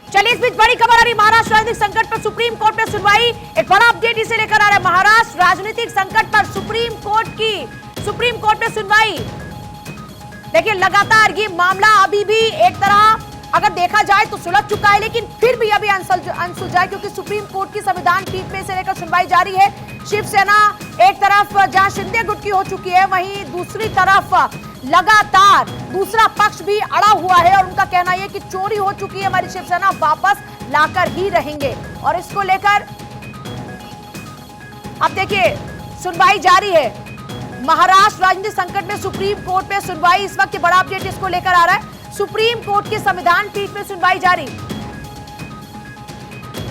चलिए इस बीच बड़ी खबर आ रही, महाराष्ट्र राजनीतिक संकट पर सुप्रीम कोर्ट में सुनवाई। एक बड़ा अपडेट इसे लेकर आ रहा है, महाराष्ट्र राजनीतिक संकट पर सुप्रीम कोर्ट में सुनवाई। देखिए लगातार ये मामला अभी भी एक तरह अगर देखा जाए तो सुलझ चुका है, लेकिन फिर भी अभी अनसुलझा है, क्योंकि सुप्रीम कोर्ट की संविधान पीठ में इसे लेकर सुनवाई जारी है। शिवसेना एक तरफ जहां शिंदे गुट की हो चुकी है, वहीं दूसरी तरफ लगातार दूसरा पक्ष भी अड़ा हुआ है और उनका कहना यह कि चोरी हो चुकी है, हमारी शिवसेना वापस लाकर ही रहेंगे। और इसको लेकर अब देखिए सुनवाई जारी है। महाराष्ट्र राजनीतिक संकट में सुप्रीम कोर्ट में सुनवाई, इस वक्त बड़ा अपडेट इसको लेकर आ रहा है। सुप्रीम कोर्ट की संविधान पीठ में सुनवाई जारी।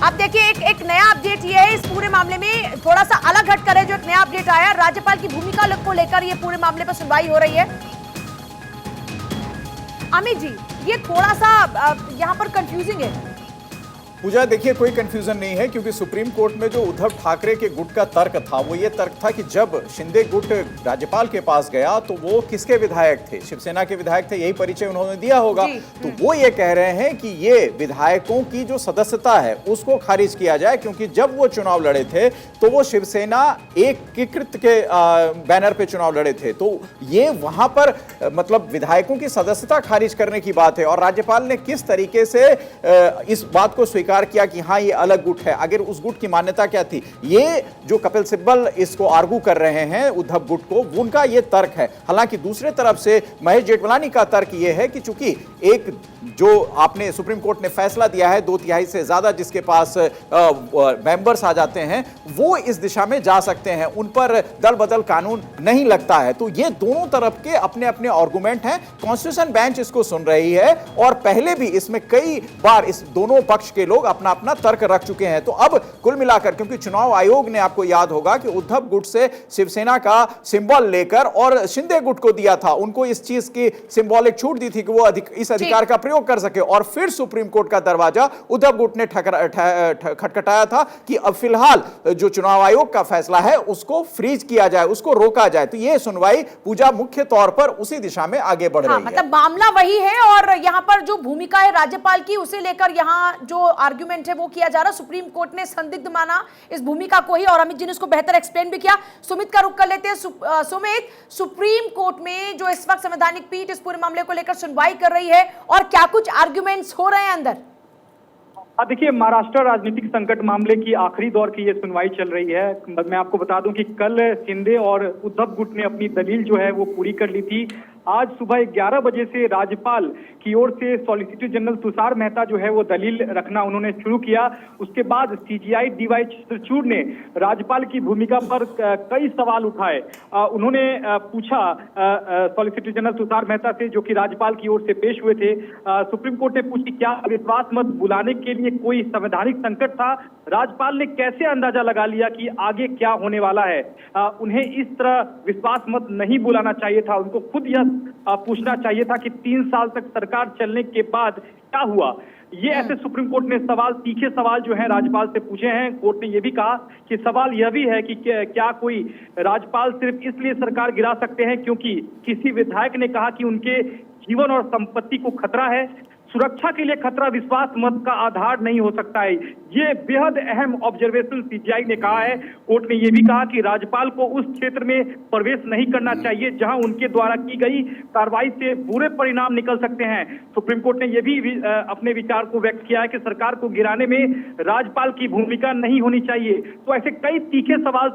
अब देखिए एक नया अपडेट ये है, इस पूरे मामले में थोड़ा सा अलग हटकर है जो एक नया अपडेट आया, राज्यपाल की भूमिका को लेकर ये पूरे मामले पर सुनवाई हो रही है। अमित जी, ये थोड़ा सा यहां पर कंफ्यूजिंग है। पूजा, देखिए कोई कंफ्यूजन नहीं है, क्योंकि सुप्रीम कोर्ट में जो उद्धव ठाकरे के गुट का तर्क था वो ये तर्क था कि जब शिंदे गुट राज्यपाल के पास गया तो वो किसके विधायक थे, शिवसेना के विधायक थे, यही परिचय उन्होंने दिया होगा। तो वो ये कह रहे हैं कि ये विधायकों की जो सदस्यता है उसको खारिज किया जाए, क्योंकि जब वो चुनाव लड़े थे तो वो शिवसेना एकीकृत के बैनर पे चुनाव लड़े थे। तो ये वहां पर मतलब विधायकों की सदस्यता खारिज करने की बात है। और राज्यपाल ने किस तरीके से इस बात को किया कि हाँ ये अलग गुट है, अगर उस गुट की मान्यता क्या थी, ये जो कपिल सिब्बल इसको आर्गू कर रहे हैं उद्धव गुट को, उनका ये तर्क है। हालांकि दूसरे तरफ से महेश जेठमलानी का तर्क ये है कि चूंकि एक जो आपने सुप्रीम कोर्ट ने फैसला दिया है 2/3 से ज्यादा जिसके पास मेंबर्स आ जाते हैं वो इस दिशा में जा सकते हैं, उन पर दल बदल कानून नहीं लगता है। तो ये दोनों तरफ के अपने अपने आर्गुमेंट हैं। कॉन्स्टिट्यूशन बेंच इसको सुन रही है और पहले भी इसमें कई बार इस दोनों पक्ष के लोग अपना अपना तर्क रख चुके हैं। तो अब कुल मिलाकर, क्योंकि चुनाव आयोग ने आपको याद होगा कि उद्धव गुट से शिवसेना का सिंबल लेकर और शिंदे गुट को दिया था, उनको इस चीज की सिंबॉलिक छूट दी थी कि वो इस अधिकार का प्रयोग कर सके। और फिर सुप्रीम कोर्ट का दरवाजा उद्धव गुट ने खटखटाया था कि अब फिलहाल जो चुनाव आयोग का फैसला है उसको फ्रीज किया जाए, उसको रोका जाए। तो यह सुनवाई पूजा मुख्य तौर पर उसी दिशा में आगे बढ़ रही है। मतलब मामला वही है और यहां पर जो भूमिका है राज्यपाल की उसे लेकर यहां जो आर्गुमेंट है वो किया जा रहा है। सुप्रीम कोर्ट ने संदिग्ध माना इस भूमिका को ही, और अमित जी ने इसको बेहतर एक्सप्लेन भी किया। सुमित का रुख कर लेते हैं। सुमित, सुप्रीम कोर्ट में जो इस वक्त संवैधानिक पीठ इस पूरे मामले को लेकर सुनवाई कर रही है और क्या कुछ आर्गुमेंट्स हो रहे हैं अंदर? देखिए, महाराष्ट्र राजनीतिक संकट मामले की आखिरी दौर की ये सुनवाई चल रही है। मैं आपको बता दूं कि कल शिंदे और उद्धव गुट ने अपनी दलील जो है वो पूरी कर ली थी। आज सुबह 11 बजे से राज्यपाल की ओर से सॉलिसिटर जनरल तुषार मेहता जो है वो दलील रखना उन्होंने शुरू किया। उसके बाद सीजीआई डीवाई चंद्रचूड़ ने राज्यपाल की भूमिका पर कई सवाल उठाए। उन्होंने पूछा सॉलिसिटर जनरल तुषार मेहता से, जो कि राज्यपाल की ओर से पेश हुए थे। सुप्रीम कोर्ट ने पूछी क्या विश्वास मत बुलाने के लिए कोई संवैधानिक संकट था? राज्यपाल ने कैसे अंदाजा लगा लिया कि आगे क्या होने वाला है? उन्हें इस तरह विश्वास मत नहीं बुलाना चाहिए था, उनको खुद यह पूछना चाहिए था कि 3 साल तक सरकार चलने के बाद क्या हुआ। ये ऐसे सुप्रीम कोर्ट ने सवाल, तीखे सवाल जो है राज्यपाल से पूछे हैं। कोर्ट ने यह भी कहा कि सवाल यह भी है कि क्या कोई राज्यपाल सिर्फ इसलिए सरकार गिरा सकते हैं क्योंकि किसी विधायक ने कहा कि उनके जीवन और संपत्ति को खतरा है। सुरक्षा के लिए खतरा विश्वास मत का आधार नहीं हो सकता है। ये बेहद अहम ऑब्जर्वेशन सीजीआई ने कहा है। कोर्ट ने यह भी कहा कि राज्यपाल को उस क्षेत्र में प्रवेश नहीं करना चाहिए जहां उनके द्वारा की गई कार्रवाई से बुरे परिणाम निकल सकते हैं। सुप्रीम कोर्ट ने यह भी अपने विचार को व्यक्त किया है कि सरकार को गिराने में राज्यपाल की भूमिका नहीं होनी चाहिए। तो ऐसे कई तीखे सवाल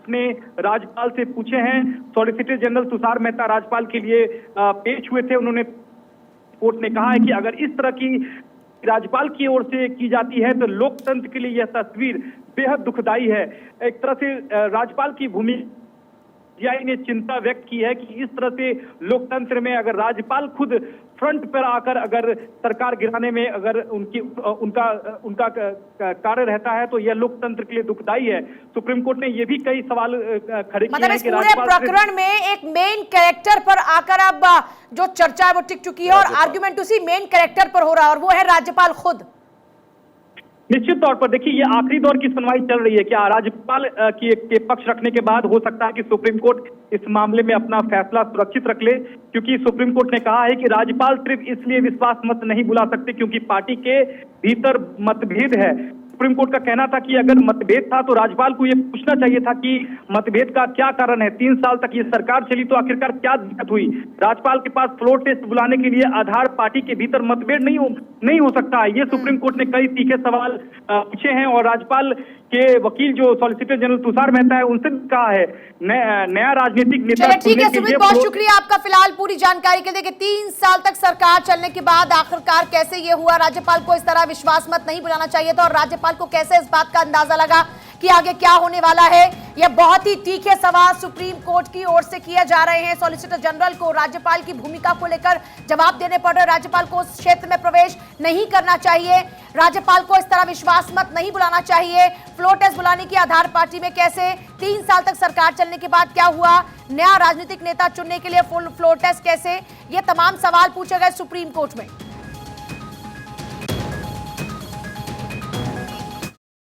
ने राज्यपाल से पूछे हैं। सॉलिसिटर जनरल तुषार मेहता राज्यपाल के लिए पेश हुए थे। उन्होंने कोर्ट ने कहा है कि अगर इस तरह की राज्यपाल की ओर से की जाती है तो लोकतंत्र के लिए यह तस्वीर बेहद दुखदाई है। एक तरह से राज्यपाल की भूमिका सीजीआई ने चिंता व्यक्त की है कि इस तरह से लोकतंत्र में अगर राज्यपाल खुद फ्रंट पर आकर अगर सरकार गिराने में अगर उनका कार्य रहता है तो यह लोकतंत्र के लिए दुखदाई है। सुप्रीम कोर्ट ने यह भी कई सवाल खड़े किए हैं कि पूरे प्रकरण में एक मेन कैरेक्टर पर आकर अब जो चर्चा है वो टिक चुकी है और आर्गुमेंट उसी मेन कैरेक्टर पर हो रहा है और वो है राज्यपाल खुद। निश्चित तौर पर देखिए, ये आखिरी दौर की सुनवाई चल रही है। क्या राज्यपाल के पक्ष रखने के बाद हो सकता है कि सुप्रीम कोर्ट इस मामले में अपना फैसला सुरक्षित रख ले, क्योंकि सुप्रीम कोर्ट ने कहा है कि राज्यपाल सिर्फ इसलिए विश्वास मत नहीं बुला सकते क्योंकि पार्टी के भीतर मतभेद है। सुप्रीम कोर्ट का कहना था कि अगर मतभेद था तो राज्यपाल को ये पूछना चाहिए था कि मतभेद का क्या कारण है। 3 साल तक ये सरकार चली तो आखिरकार क्या दिक्कत हुई। राज्यपाल के पास फ्लोर टेस्ट बुलाने के लिए आधार पार्टी के भीतर मतभेद नहीं हो सकता है। ये सुप्रीम कोर्ट ने कई तीखे सवाल पूछे हैं और राज्यपाल के वकील जो सॉलिसिटर जनरल तुषार मेहता है उनसे कहा है नया राजनीतिक नेता। ठीक है सुमित, बहुत शुक्रिया आपका फिलहाल पूरी जानकारी के लिए कि 3 साल तक सरकार चलने के बाद आखिरकार कैसे ये हुआ। राज्यपाल को इस तरह विश्वास मत नहीं बुलाना चाहिए था और राज्यपाल को कैसे इस बात का अंदाजा लगा कि आगे क्या होने वाला है। यह बहुत ही तीखे सवाल सुप्रीम कोर्ट की ओर से किए जा रहे हैं। सॉलिसिटर जनरल को राज्यपाल की भूमिका को लेकर जवाब देने पड़ रहे। राज्यपाल को उस क्षेत्र में प्रवेश नहीं करना चाहिए, राज्यपाल को इस तरह विश्वास मत नहीं बुलाना चाहिए, फ्लोर टेस्ट बुलाने की आधार पार्टी में कैसे, 3 साल तक सरकार चलने के बाद क्या हुआ, नया राजनीतिक नेता चुनने के लिए फ्लोर टेस्ट कैसे, ये तमाम सवाल पूछे गए सुप्रीम कोर्ट में।